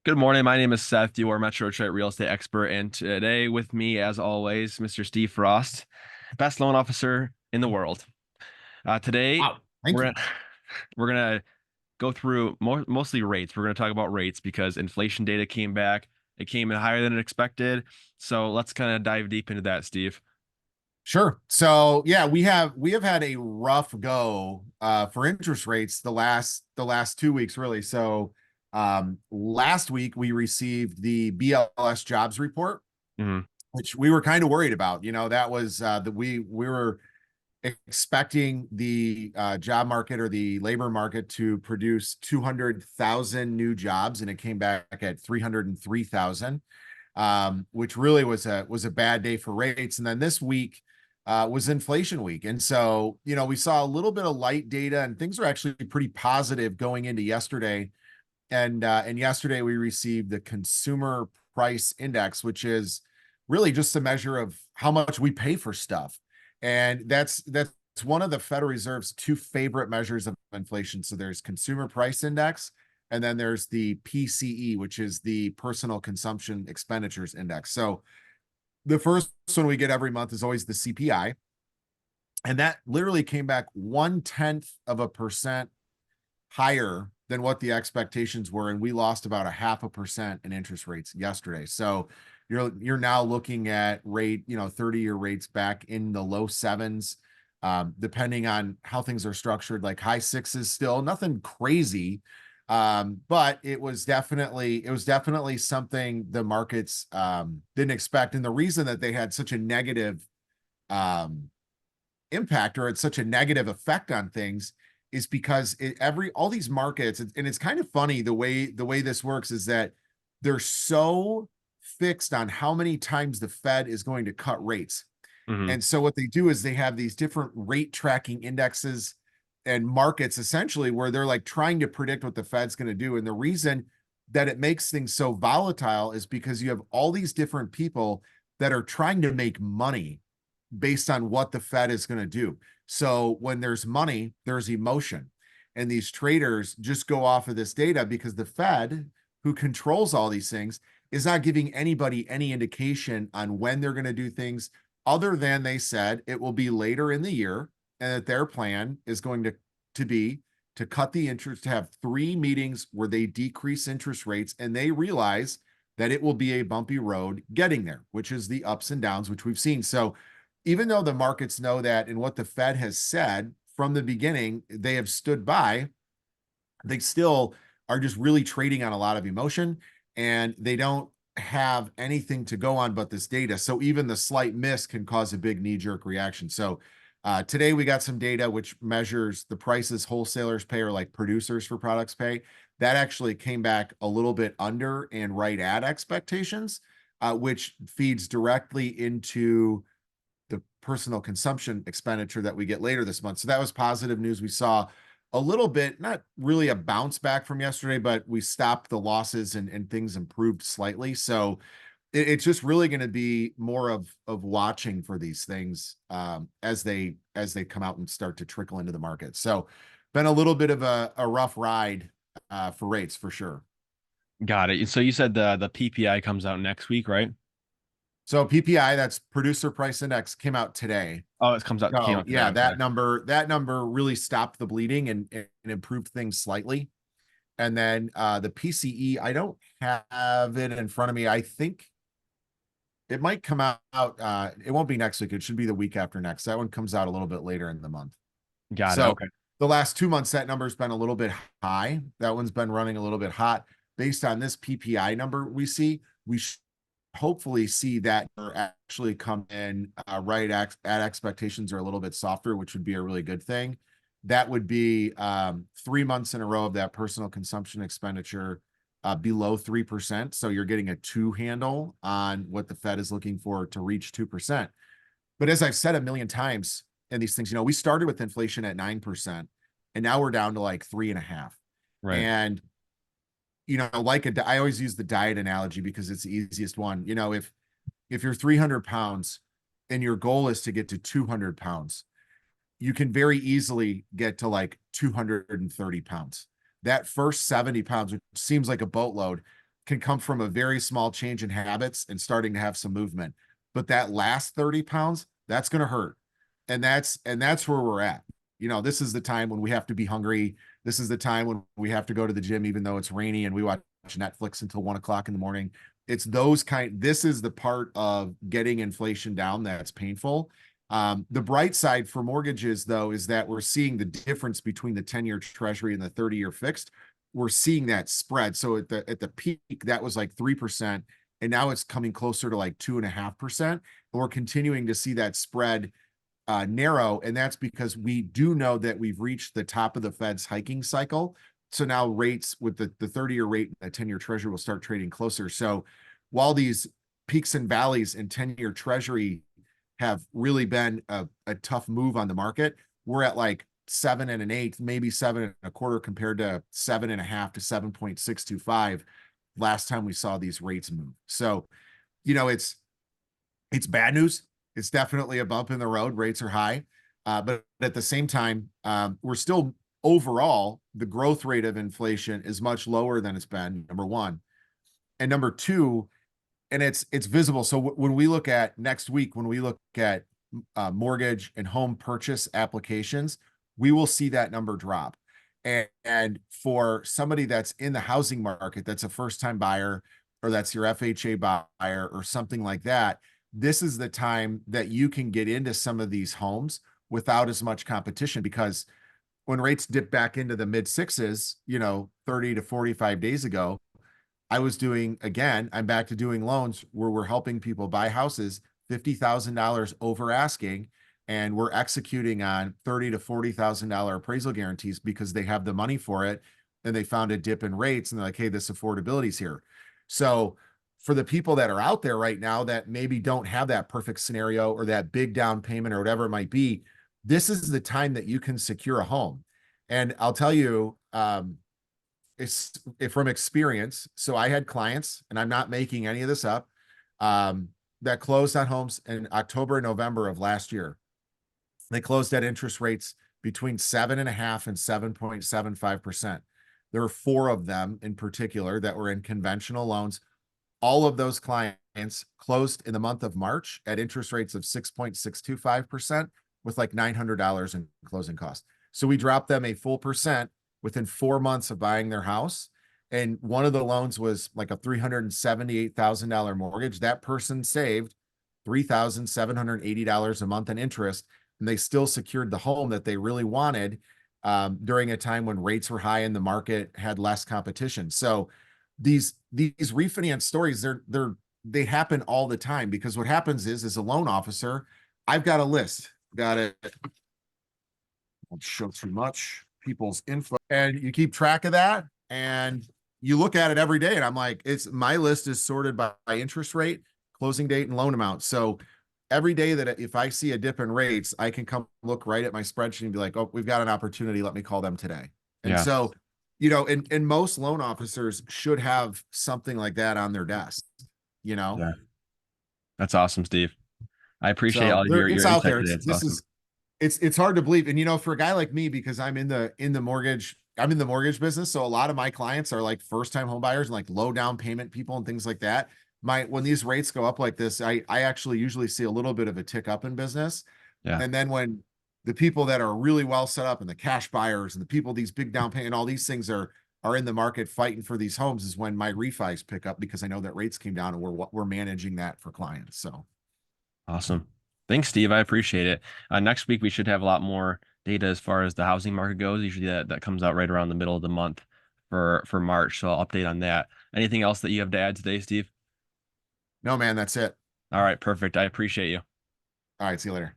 Good morning. My name is Seth, your Metro Detroit real estate expert, and today with me, as always, Mr. Steve Frost, best loan officer in the world. Today, Wow. Thank we're you. gonna we're gonna go through mostly rates. We're gonna talk about rates because inflation data came back. It came in higher than expected. So let's kind of dive deep into that, Steve. Sure. So yeah, we have had a rough go for interest rates the last 2 weeks really. So last week we received the BLS jobs report, Hmm. which we were kind of worried about. That was that we were expecting the job market or the labor market to produce 200,000 new jobs, and it came back at 303,000. Which really was a bad day for rates. And then this week was inflation week, and so we saw a little bit of light data, and things are actually pretty positive going into yesterday. And yesterday we received the consumer price index, which is really just a measure of how much we pay for stuff, and that's one of the Federal Reserve's two favorite measures of inflation. So there's consumer price index, and then there's the PCE, which is the personal consumption expenditures index. So the first one we get every month is always the CPI, and that literally came back 0.1% higher than what the expectations were, and we lost about 0.5% in interest rates yesterday. So you're now looking at 30-year rates back in the low sevens, depending on how things are structured, like high sixes still, nothing crazy. But it was definitely something the markets didn't expect. And the reason that they had such a negative um, impact, or it's such a negative effect on things, is because all these markets, and it's kind of funny the way this works is that they're so fixed on how many times the Fed is going to cut rates. Hmm. And so what they do is they have these different rate tracking indexes and markets, essentially, where they're like trying to predict what the Fed's going to do. And the reason that it makes things so volatile is because you have all these different people that are trying to make money based on what the Fed is going to do. So when there's money, there's emotion. And these traders just go off of this data because the Fed, who controls all these things, is not giving anybody any indication on when they're going to do things, other than they said it will be later in the year, and that their plan is going to be to cut the interest, to have 3 meetings where they decrease interest rates, and they realize that it will be a bumpy road getting there, which is the ups and downs, which we've seen. So even though the markets know that, and what the Fed has said from the beginning, they have stood by, they still are just really trading on a lot of emotion, and they don't have anything to go on but this data. So even the slight miss can cause a big knee-jerk reaction. So today we got some data which measures the prices wholesalers pay, or like producers for products pay. That actually came back a little bit under and right at expectations, which feeds directly into the personal consumption expenditure that we get later this month. So that was positive news. We saw a little bit, not really a bounce back from yesterday, but we stopped the losses, and things improved slightly. So it's just really going to be more of watching for these things as they come out and start to trickle into the market. So been a little bit of a rough ride for rates for sure. Got it. So you said the PPI comes out next week, right? So PPI, that's producer price index, came out today. Oh, it came So out today. yeah, Okay. that number really stopped the bleeding, and improved things slightly. And then the PCE, I don't have it in front of me. I think it might come out. It won't be next week. It should be the week after next. That one comes out a little bit later in the month. Got it. So Okay. the last 2 months, that number's been a little bit high. That one's been running a little bit hot. Based on this PPI number we see, we hopefully see that actually come in right at expectations, or a little bit softer, which would be a really good thing. That would be 3 months in a row of that personal consumption expenditure below 3%. So you're getting a two handle on what the Fed is looking for to reach 2%. But as I've said a million times in these things, we started with inflation at 9%, and now we're down to like 3.5. Right. And I always use the diet analogy because it's the easiest one. If you're 300 pounds and your goal is to get to 200 pounds, you can very easily get to like 230 pounds. that first 70 pounds, which seems like a boatload, can come from a very small change in habits and starting to have some movement. But that last 30 pounds, that's going to hurt. And that's where we're at. This is the time when we have to be hungry. This is the time when we have to go to the gym, even though it's rainy and we watch Netflix until 1 o'clock in the morning. This is the part of getting inflation down that's painful. The bright side for mortgages, though, is that we're seeing the difference between the 10-year treasury and the 30-year fixed. We're seeing that spread. So at the peak, that was like 3%, and now it's coming closer to like 2.5%. And we're continuing to see that spread narrow, and that's because we do know that we've reached the top of the Fed's hiking cycle. So now rates with the 30-year rate and the 10-year treasury will start trading closer. So while these peaks and valleys in 10-year treasury have really been a tough move on the market, we're at like 7 1/8, maybe 7 1/4 compared to 7.5 to 7.625 last time we saw these rates move. So, it's bad news. It's definitely a bump in the road. Rates are high. But at the same time, we're still overall, the growth rate of inflation is much lower than it's been, number one. And number two, and it's visible. So when we look at next week, when we look at mortgage and home purchase applications, we will see that number drop. And for somebody that's in the housing market, that's a first-time buyer, or that's your FHA buyer or something like that, this is the time that you can get into some of these homes without as much competition, because when rates dip back into the mid sixes, 30 to 45 days ago, I'm back to doing loans where we're helping people buy houses $50,000 over asking, and we're executing on $30,000 to $40,000 appraisal guarantees because they have the money for it, and they found a dip in rates, and they're like, hey, this affordability's here. So for the people that are out there right now that maybe don't have that perfect scenario or that big down payment or whatever it might be, this is the time that you can secure a home. And I'll tell you, from experience. So I had clients, and I'm not making any of this up, that closed on homes in October and November of last year. They closed at interest rates between 7.5% and 7.75%. There were 4 of them in particular that were in conventional loans. All of those clients closed in the month of March at interest rates of 6.625% with like $900 in closing costs. So we dropped them a full percent within 4 months of buying their house. And one of the loans was like a $378,000 mortgage. That person saved $3,780 a month in interest, and they still secured the home that they really wanted during a time when rates were high and the market had less competition. So these refinance stories, they happen all the time, because what happens is, as a loan officer, I've got a list, won't show too much people's info, and you keep track of that, and you look at it every day, and I'm like, my list is sorted by interest rate, closing date, and loan amount. So every day that if I see a dip in rates, I can come look right at my spreadsheet and be like, oh, we've got an opportunity, let me call them today. And so and most loan officers should have something like that on their desk. Yeah. That's awesome, Steve. I appreciate So all your it's insight out there. today. It's awesome. It's hard to believe. And for a guy like me, because I'm in the mortgage business, so a lot of my clients are like first-time home buyers and like low down payment people and things like that. When these rates go up like this, I actually usually see a little bit of a tick up in business. Yeah. And then when the people that are really well set up, and the cash buyers and the people, these big down payment, all these things are in the market fighting for these homes, is when my refis pick up, because I know that rates came down and we're managing that for clients. So awesome. Thanks, Steve. I appreciate it. Next week, we should have a lot more data as far as the housing market goes. Usually that comes out right around the middle of the month for March. So I'll update on that. Anything else that you have to add today, Steve? No, man, that's it. All right, perfect. I appreciate you. All right, see you later.